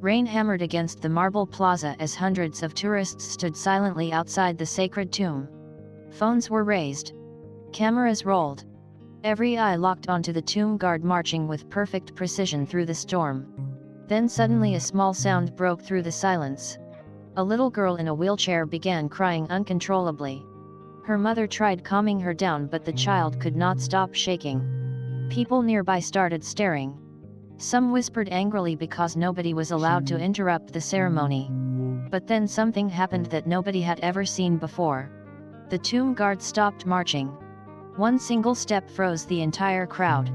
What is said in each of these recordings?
Rain hammered against the marble plaza as hundreds of tourists stood silently outside the sacred tomb. Phones were raised. Cameras rolled. Every eye locked onto the tomb guard marching with perfect precision through the storm. Then suddenly a small sound broke through the silence. A little girl in a wheelchair began crying uncontrollably. Her mother tried calming her down, but the child could not stop shaking. People nearby started staring. Some whispered angrily because nobody was allowed to interrupt the ceremony. But then something happened that nobody had ever seen before. The tomb guard stopped marching. One single step froze the entire crowd.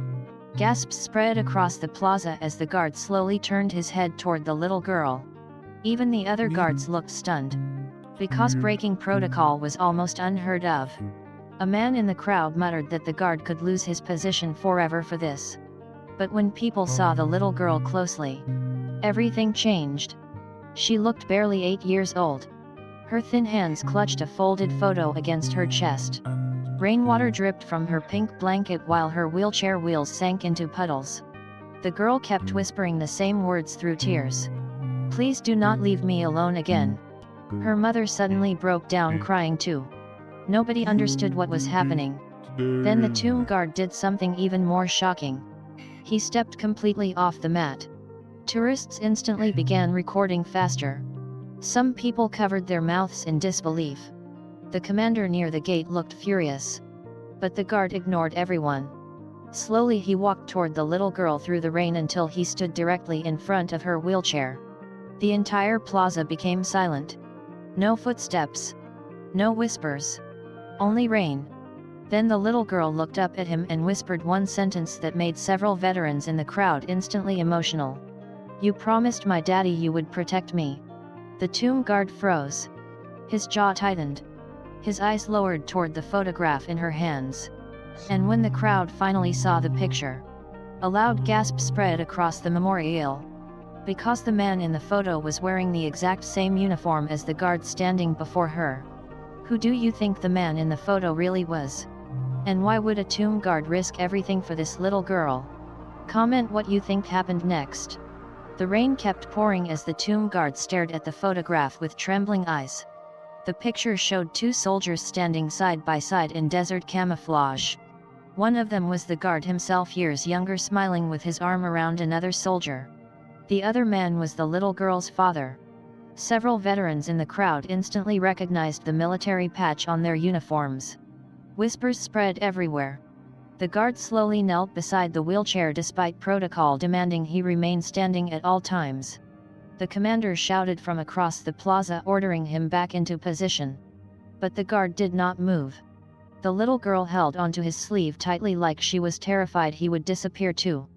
Gasps spread across the plaza as the guard slowly turned his head toward the little girl. Even the other guards looked stunned. Because breaking protocol was almost unheard of. A man in the crowd muttered that the guard could lose his position forever for this. But when people saw the little girl closely, everything changed. She looked barely 8 years old. Her thin hands clutched a folded photo against her chest. Rainwater dripped from her pink blanket while her wheelchair wheels sank into puddles. The girl kept whispering the same words through tears. "Please do not leave me alone again." Her mother suddenly broke down crying too. Nobody understood what was happening. Then the tomb guard did something even more shocking. He stepped completely off the mat. Tourists instantly began recording faster. Some people covered their mouths in disbelief. The commander near the gate looked furious. But the guard ignored everyone. Slowly he walked toward the little girl through the rain until he stood directly in front of her wheelchair. The entire plaza became silent. No footsteps. No whispers. Only rain. Then the little girl looked up at him and whispered one sentence that made several veterans in the crowd instantly emotional. "You promised my daddy you would protect me." The tomb guard froze. His jaw tightened. His eyes lowered toward the photograph in her hands. And when the crowd finally saw the picture, a loud gasp spread across the memorial. Because the man in the photo was wearing the exact same uniform as the guard standing before her. Who do you think the man in the photo really was? And why would a tomb guard risk everything for this little girl? Comment what you think happened next. The rain kept pouring as the tomb guard stared at the photograph with trembling eyes. The picture showed two soldiers standing side by side in desert camouflage. One of them was the guard himself, years younger, smiling with his arm around another soldier. The other man was the little girl's father. Several veterans in the crowd instantly recognized the military patch on their uniforms. Whispers spread everywhere. The guard slowly knelt beside the wheelchair despite protocol demanding he remain standing at all times. The commander shouted from across the plaza ordering him back into position. But the guard did not move. The little girl held onto his sleeve tightly like she was terrified he would disappear too.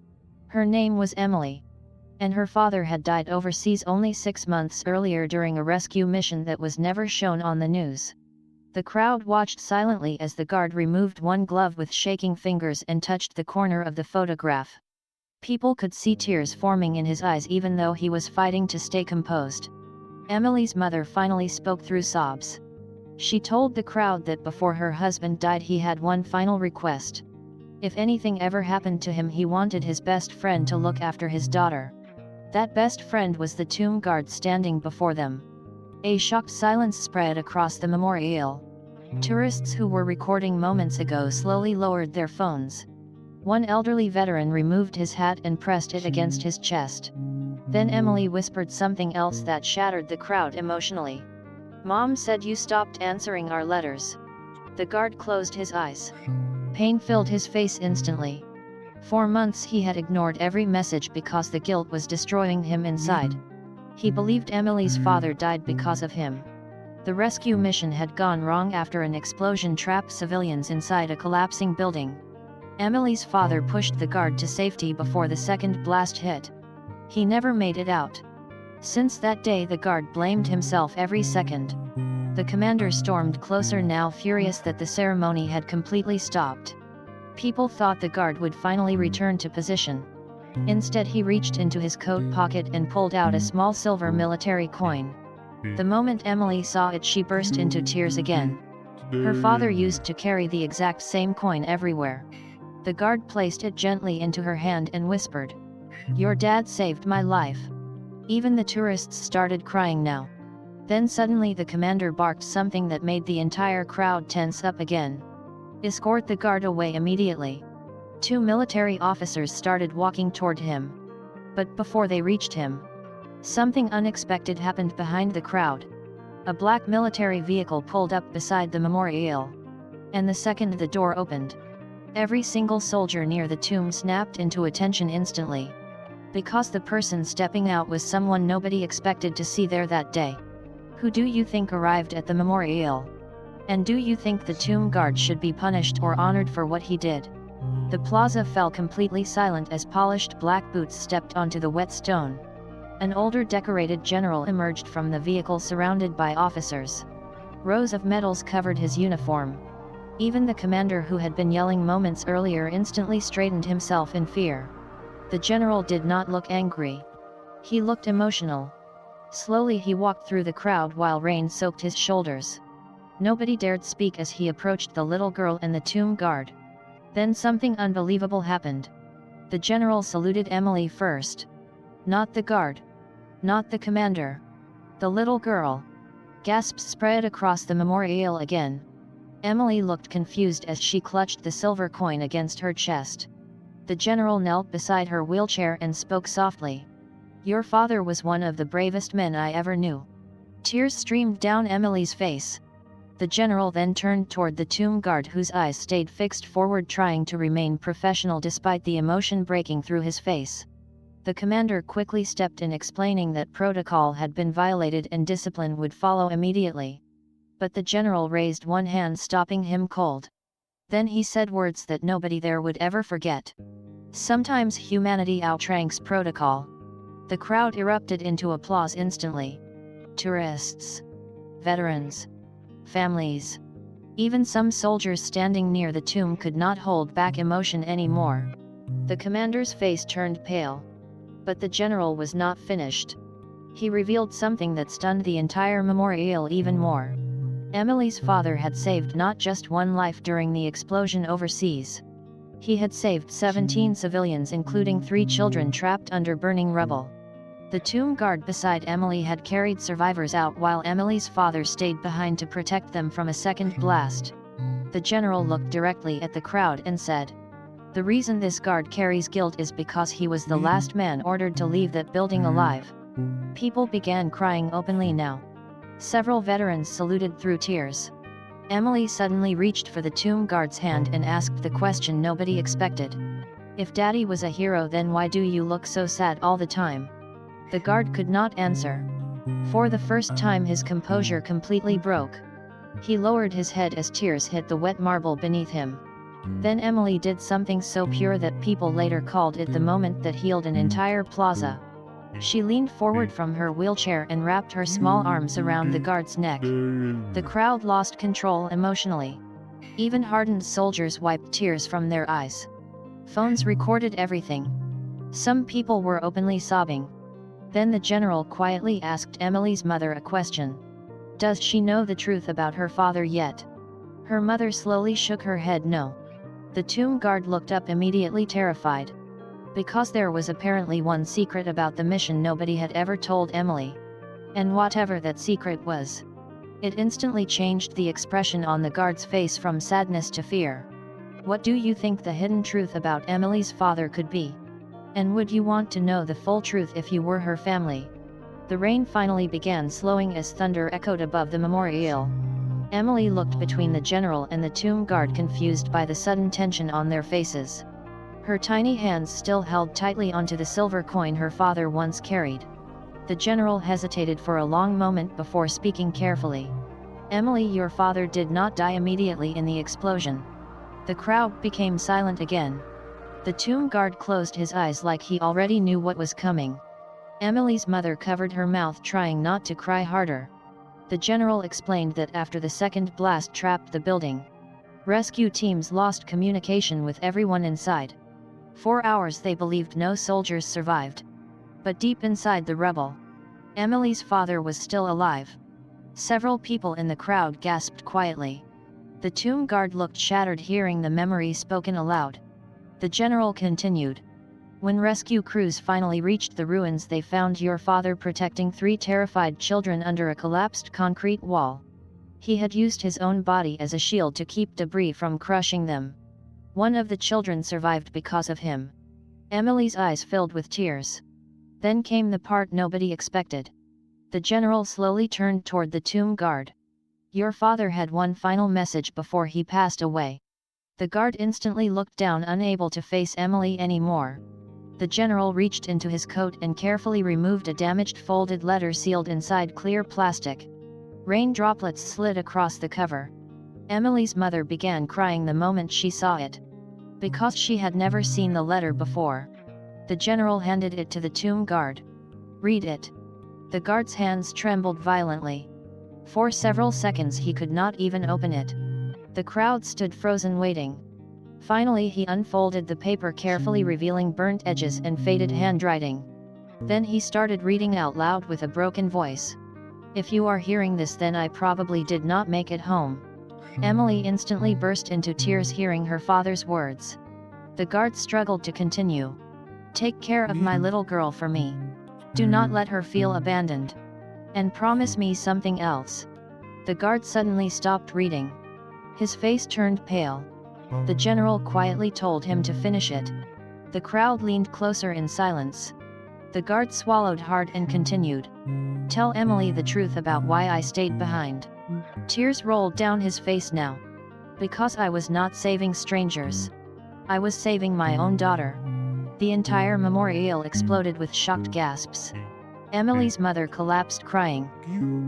Her name was Emily. And her father had died overseas only 6 months earlier during a rescue mission that was never shown on the news. The crowd watched silently as the guard removed one glove with shaking fingers and touched the corner of the photograph. People could see tears forming in his eyes even though he was fighting to stay composed. Emily's mother finally spoke through sobs. She told the crowd that before her husband died he had one final request. If anything ever happened to him, he wanted his best friend to look after his daughter. That best friend was the tomb guard standing before them. A shocked silence spread across the memorial. Tourists who were recording moments ago slowly lowered their phones. One elderly veteran removed his hat and pressed it against his chest. Then Emily whispered something else that shattered the crowd emotionally. "Mom said you stopped answering our letters." The guard closed his eyes. Pain filled his face instantly. For months he had ignored every message because the guilt was destroying him inside. He believed Emily's father died because of him. The rescue mission had gone wrong after an explosion trapped civilians inside a collapsing building. Emily's father pushed the guard to safety before the second blast hit. He never made it out. Since that day the guard blamed himself every second. The commander stormed closer, now furious that the ceremony had completely stopped. People thought the guard would finally return to position. Instead he reached into his coat pocket and pulled out a small silver military coin. The moment Emily saw it, she burst into tears again. Her father used to carry the exact same coin everywhere. The guard placed it gently into her hand and whispered, "Your dad saved my life. Even the tourists started crying now. Then suddenly the commander barked something that made the entire crowd tense up again. "Escort the guard away immediately." Two military officers started walking toward him. But before they reached him, something unexpected happened behind the crowd. A black military vehicle pulled up beside the memorial. And the second the door opened, every single soldier near the tomb snapped into attention instantly. Because the person stepping out was someone nobody expected to see there that day. Who do you think arrived at the memorial? And do you think the tomb guard should be punished or honored for what he did? The plaza fell completely silent as polished black boots stepped onto the wet stone. An older decorated general emerged from the vehicle surrounded by officers. Rows of medals covered his uniform. Even the commander who had been yelling moments earlier instantly straightened himself in fear. The general did not look angry. He looked emotional. Slowly he walked through the crowd while rain soaked his shoulders. Nobody dared speak as he approached the little girl and the tomb guard. Then something unbelievable happened. The general saluted Emily first. Not the guard. Not the commander. The little girl. Gasps spread across the memorial again. Emily looked confused as she clutched the silver coin against her chest. The general knelt beside her wheelchair and spoke softly. "Your father was one of the bravest men I ever knew." Tears streamed down Emily's face. The general then turned toward the tomb guard whose eyes stayed fixed forward, trying to remain professional despite the emotion breaking through his face. The commander quickly stepped in, explaining that protocol had been violated and discipline would follow immediately. But the general raised one hand, stopping him cold. Then he said words that nobody there would ever forget. "Sometimes humanity outranks protocol." The crowd erupted into applause instantly. Tourists, veterans, families. Even some soldiers standing near the tomb could not hold back emotion anymore. The commander's face turned pale. But the general was not finished. He revealed something that stunned the entire memorial even more. Emily's father had saved not just one life during the explosion overseas. He had saved 17 civilians, including 3 children trapped under burning rubble. The tomb guard beside Emily had carried survivors out while Emily's father stayed behind to protect them from a second blast. The general looked directly at the crowd and said, "The reason this guard carries guilt is because he was the last man ordered to leave that building alive." People began crying openly now. Several veterans saluted through tears. Emily suddenly reached for the tomb guard's hand and asked the question nobody expected. "If Daddy was a hero, then why do you look so sad all the time?" The guard could not answer. For the first time his composure completely broke. He lowered his head as tears hit the wet marble beneath him. Then Emily did something so pure that people later called it the moment that healed an entire plaza. She leaned forward from her wheelchair and wrapped her small arms around the guard's neck. The crowd lost control emotionally. Even hardened soldiers wiped tears from their eyes. Phones recorded everything. Some people were openly sobbing. Then the general quietly asked Emily's mother a question. "Does she know the truth about her father yet?" Her mother slowly shook her head no. The tomb guard looked up immediately, terrified. Because there was apparently one secret about the mission nobody had ever told Emily. And whatever that secret was, it instantly changed the expression on the guard's face from sadness to fear. What do you think the hidden truth about Emily's father could be? And would you want to know the full truth if you were her family? The rain finally began slowing as thunder echoed above the memorial. Emily looked between the general and the tomb guard, confused by the sudden tension on their faces. Her tiny hands still held tightly onto the silver coin her father once carried. The general hesitated for a long moment before speaking carefully. "Emily, your father did not die immediately in the explosion." The crowd became silent again. The tomb guard closed his eyes like he already knew what was coming. Emily's mother covered her mouth, trying not to cry harder. The general explained that after the second blast trapped the building, rescue teams lost communication with everyone inside. For hours they believed no soldiers survived. But deep inside the rubble, Emily's father was still alive. Several people in the crowd gasped quietly. The tomb guard looked shattered hearing the memory spoken aloud. The general continued. When rescue crews finally reached the ruins, they found your father protecting 3 terrified children under a collapsed concrete wall. He had used his own body as a shield to keep debris from crushing them. One of the children survived because of him. Emily's eyes filled with tears. Then came the part nobody expected. The general slowly turned toward the tomb guard. Your father had one final message before he passed away. The guard instantly looked down, unable to face Emily anymore. The general reached into his coat and carefully removed a damaged folded letter sealed inside clear plastic. Rain droplets slid across the cover. Emily's mother began crying the moment she saw it. Because she had never seen the letter before. The general handed it to the tomb guard. "Read it." The guard's hands trembled violently. For several seconds he could not even open it. The crowd stood frozen, waiting. Finally he unfolded the paper carefully, revealing burnt edges and faded handwriting. Then he started reading out loud with a broken voice. "If you are hearing this, then I probably did not make it home." Emily instantly burst into tears hearing her father's words. The guard struggled to continue. "Take care of my little girl for me. Do not let her feel abandoned. And promise me something else." The guard suddenly stopped reading. His face turned pale. The general quietly told him to finish it. The crowd leaned closer in silence. The guard swallowed hard and continued. "Tell Emily the truth about why I stayed behind." Tears rolled down his face now. "Because I was not saving strangers. I was saving my own daughter." The entire memorial exploded with shocked gasps. Emily's mother collapsed crying.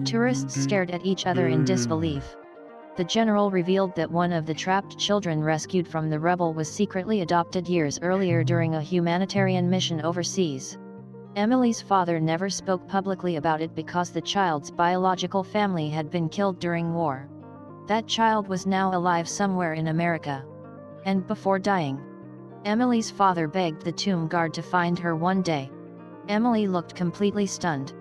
Tourists stared at each other in disbelief. The general revealed that one of the trapped children rescued from the rubble was secretly adopted years earlier during a humanitarian mission overseas. Emily's father never spoke publicly about it because the child's biological family had been killed during war. That child was now alive somewhere in America. And before dying, Emily's father begged the tomb guard to find her one day. Emily looked completely stunned.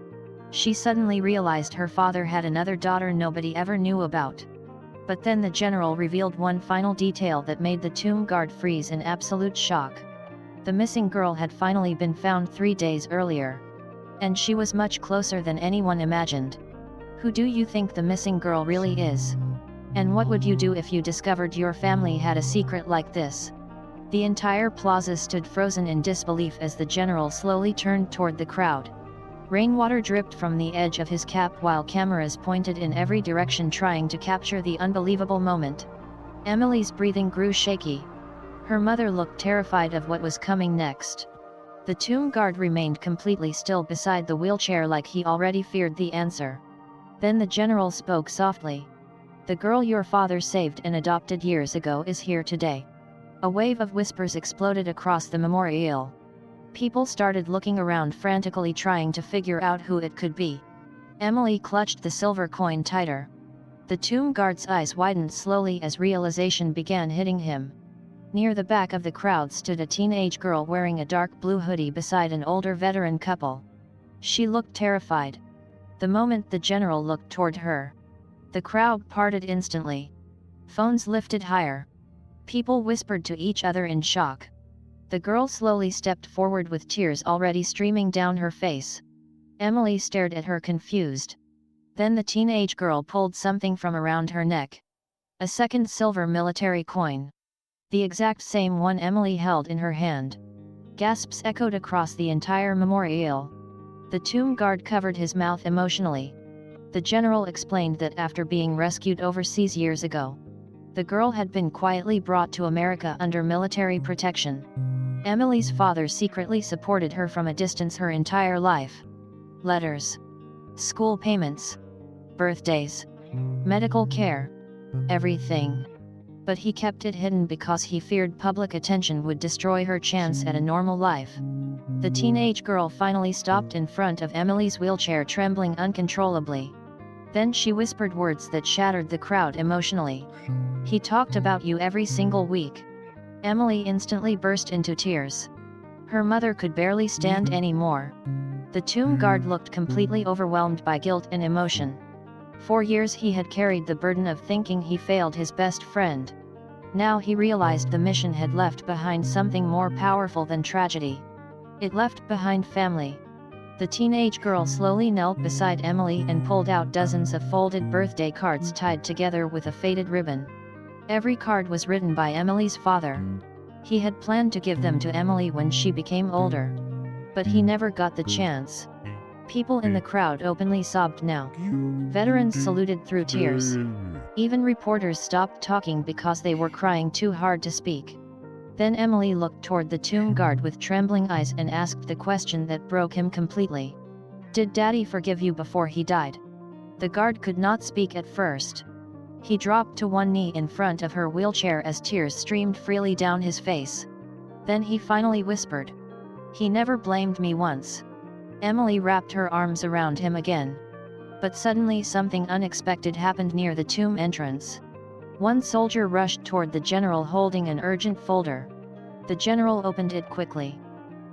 She suddenly realized her father had another daughter nobody ever knew about. But then the general revealed one final detail that made the tomb guard freeze in absolute shock. The missing girl had finally been found 3 days earlier. And she was much closer than anyone imagined. Who do you think the missing girl really is? And what would you do if you discovered your family had a secret like this? The entire plaza stood frozen in disbelief as the general slowly turned toward the crowd. Rainwater dripped from the edge of his cap while cameras pointed in every direction trying to capture the unbelievable moment. Emily's breathing grew shaky. Her mother looked terrified of what was coming next. The tomb guard remained completely still beside the wheelchair like he already feared the answer. Then the general spoke softly. "The girl your father saved and adopted years ago is here today." A wave of whispers exploded across the memorial. People started looking around frantically trying to figure out who it could be. Emily clutched the silver coin tighter. The tomb guard's eyes widened slowly as realization began hitting him. Near the back of the crowd stood a teenage girl wearing a dark blue hoodie beside an older veteran couple. She looked terrified. The moment the general looked toward her, the crowd parted instantly. Phones lifted higher. People whispered to each other in shock. The girl slowly stepped forward with tears already streaming down her face. Emily stared at her confused. Then the teenage girl pulled something from around her neck. A second silver military coin. The exact same one Emily held in her hand. Gasps echoed across the entire memorial. The tomb guard covered his mouth emotionally. The general explained that after being rescued overseas years ago, the girl had been quietly brought to America under military protection. Emily's father secretly supported her from a distance her entire life. Letters, school payments, birthdays, medical care, everything. But he kept it hidden because he feared public attention would destroy her chance at a normal life. The teenage girl finally stopped in front of Emily's wheelchair, trembling uncontrollably. Then she whispered words that shattered the crowd emotionally. "He talked about you every single week." Emily instantly burst into tears. Her mother could barely stand anymore. The tomb guard looked completely overwhelmed by guilt and emotion. For years he had carried the burden of thinking he failed his best friend. Now he realized the mission had left behind something more powerful than tragedy. It left behind family. The teenage girl slowly knelt beside Emily and pulled out dozens of folded birthday cards tied together with a faded ribbon. Every card was written by Emily's father. He had planned to give them to Emily when she became older. But he never got the chance. People in the crowd openly sobbed now. Veterans saluted through tears. Even reporters stopped talking because they were crying too hard to speak. Then Emily looked toward the tomb guard with trembling eyes and asked the question that broke him completely. "Did Daddy forgive you before he died?" The guard could not speak at first. He dropped to one knee in front of her wheelchair as tears streamed freely down his face. Then he finally whispered, "He never blamed me once." Emily wrapped her arms around him again. But suddenly something unexpected happened near the tomb entrance. One soldier rushed toward the general holding an urgent folder. The general opened it quickly.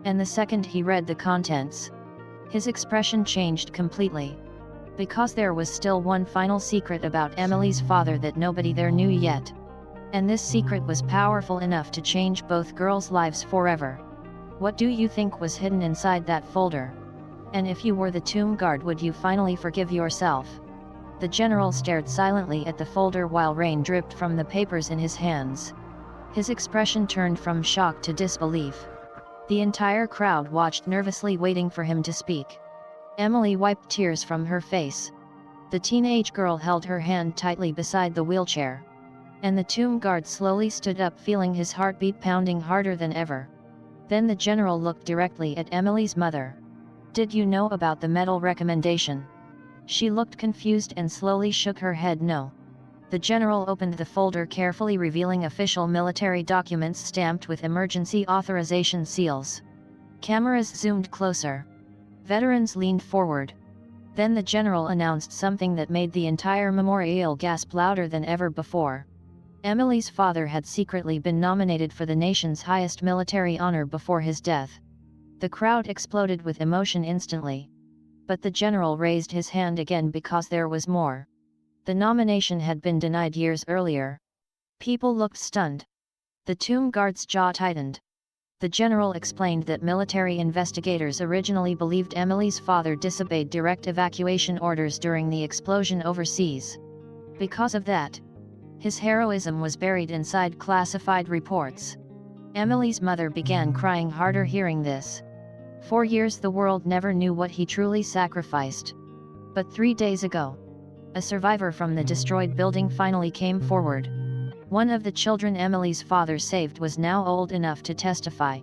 And the second he read the contents, his expression changed completely. Because there was still one final secret about Emily's father that nobody there knew yet. And this secret was powerful enough to change both girls' lives forever. What do you think was hidden inside that folder? And if you were the tomb guard, would you finally forgive yourself? The general stared silently at the folder while rain dripped from the papers in his hands. His expression turned from shock to disbelief. The entire crowd watched nervously, waiting for him to speak. Emily wiped tears from her face. The teenage girl held her hand tightly beside the wheelchair. And the tomb guard slowly stood up, feeling his heartbeat pounding harder than ever. Then the general looked directly at Emily's mother. "Did you know about the medal recommendation?" She looked confused and slowly shook her head no. The general opened the folder carefully, revealing official military documents stamped with emergency authorization seals. Cameras zoomed closer. Veterans leaned forward. Then the general announced something that made the entire memorial gasp louder than ever before. Emily's father had secretly been nominated for the nation's highest military honor before his death. The crowd exploded with emotion instantly. But the general raised his hand again because there was more. The nomination had been denied years earlier. People looked stunned. The tomb guard's jaw tightened. The general explained that military investigators originally believed Emily's father disobeyed direct evacuation orders during the explosion overseas. Because of that, his heroism was buried inside classified reports. Emily's mother began crying harder hearing this. For years the world never knew what he truly sacrificed. But 3 days ago, a survivor from the destroyed building finally came forward. One of the children Emily's father saved was now old enough to testify.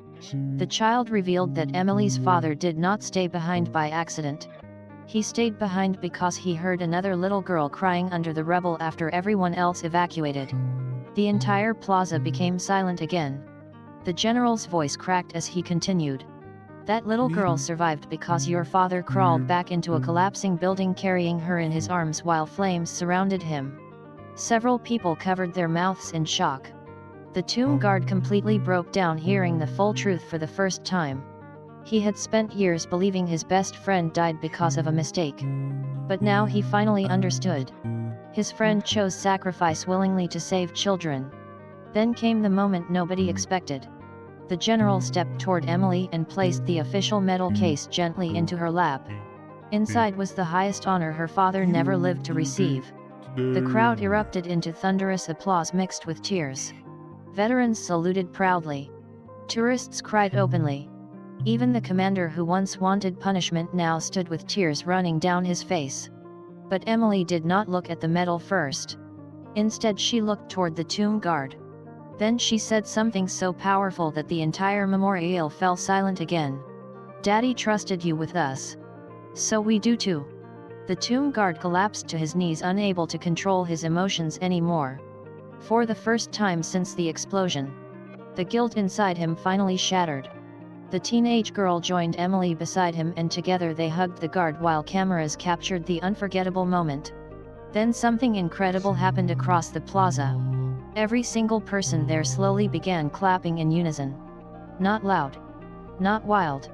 The child revealed that Emily's father did not stay behind by accident. He stayed behind because he heard another little girl crying under the rubble after everyone else evacuated. The entire plaza became silent again. The general's voice cracked as he continued. "That little girl survived because your father crawled back into a collapsing building carrying her in his arms while flames surrounded him." Several people covered their mouths in shock. The tomb guard completely broke down hearing the full truth for the first time. He had spent years believing his best friend died because of a mistake. But now he finally understood. His friend chose sacrifice willingly to save children. Then came the moment nobody expected. The general stepped toward Emily and placed the official medal case gently into her lap. Inside was the highest honor her father never lived to receive. The crowd erupted into thunderous applause mixed with tears. Veterans saluted proudly. Tourists cried openly. Even the commander who once wanted punishment now stood with tears running down his face. But Emily did not look at the medal first. Instead she looked toward the tomb guard. Then she said something so powerful that the entire memorial fell silent again. "Daddy trusted you with us. So we do too." The tomb guard collapsed to his knees, unable to control his emotions anymore. For the first time since the explosion, the guilt inside him finally shattered. The teenage girl joined Emily beside him and together they hugged the guard while cameras captured the unforgettable moment. Then something incredible happened across the plaza. Every single person there slowly began clapping in unison. Not loud. Not wild.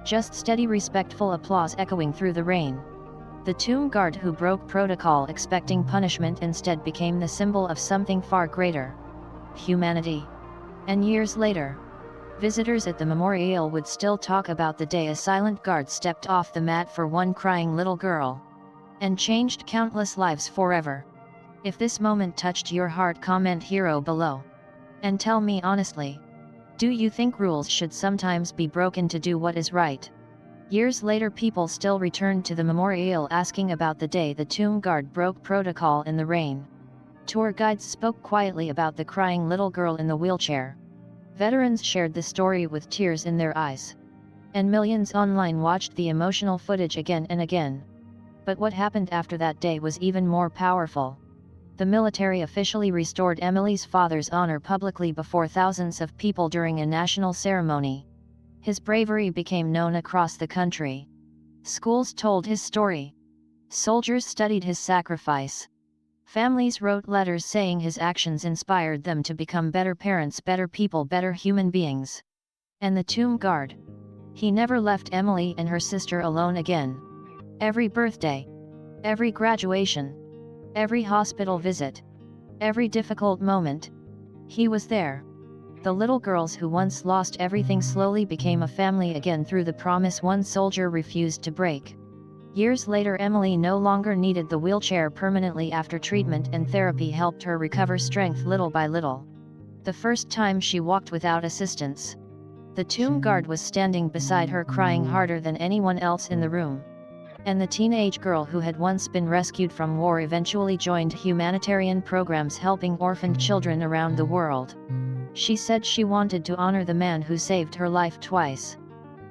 Just steady, respectful applause echoing through the rain. The tomb guard who broke protocol expecting punishment instead became the symbol of something far greater. Humanity. And years later, Visitors at the memorial would still talk about the day a silent guard stepped off the mat for one crying little girl, and changed countless lives forever. If this moment touched your heart, comment hero below. And tell me honestly, do you think rules should sometimes be broken to do what is right? Years later, people still returned to the memorial asking about the day the tomb guard broke protocol in the rain. Tour guides spoke quietly about the crying little girl in the wheelchair. Veterans shared the story with tears in their eyes. And millions online watched the emotional footage again and again. But what happened after that day was even more powerful. The military officially restored Emily's father's honor publicly before thousands of people during a national ceremony. His bravery became known across the country. Schools told his story. Soldiers studied his sacrifice. Families wrote letters saying his actions inspired them to become better parents, better people, better human beings. And the tomb guard? He never left Emily and her sister alone again. Every birthday, every graduation, every hospital visit, every difficult moment, he was there. The little girls who once lost everything slowly became a family again through the promise one soldier refused to break. Years later, Emily no longer needed the wheelchair permanently after treatment and therapy helped her recover strength little by little. The first time she walked without assistance, the tomb guard was standing beside her crying harder than anyone else in the room. And the teenage girl who had once been rescued from war eventually joined humanitarian programs helping orphaned children around the world. She said she wanted to honor the man who saved her life twice.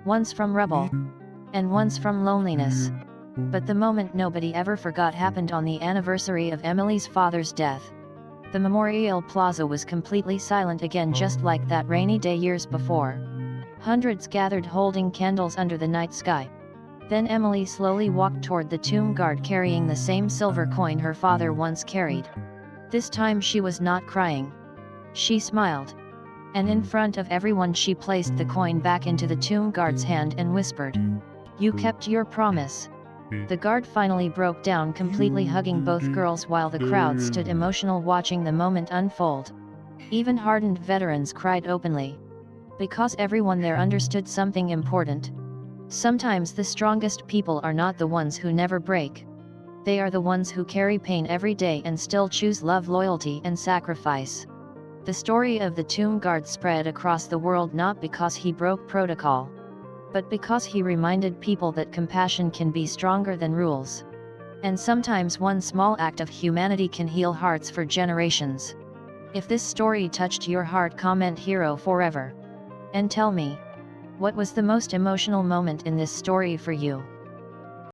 Once from rubble, and once from loneliness. But the moment nobody ever forgot happened on the anniversary of Emily's father's death. The Memorial Plaza was completely silent again, just like that rainy day years before. Hundreds gathered holding candles under the night sky. Then Emily slowly walked toward the tomb guard carrying the same silver coin her father once carried. This time she was not crying. She smiled. And in front of everyone she placed the coin back into the tomb guard's hand and whispered, "You kept your promise." The guard finally broke down, completely hugging both girls while the crowd stood emotional watching the moment unfold. Even hardened veterans cried openly. Because everyone there understood something important. Sometimes the strongest people are not the ones who never break. They are the ones who carry pain every day and still choose love, loyalty, and sacrifice. The story of the tomb guard spread across the world not because he broke protocol, but because he reminded people that compassion can be stronger than rules. And sometimes one small act of humanity can heal hearts for generations. If this story touched your heart, comment hero forever. And tell me, what was the most emotional moment in this story for you?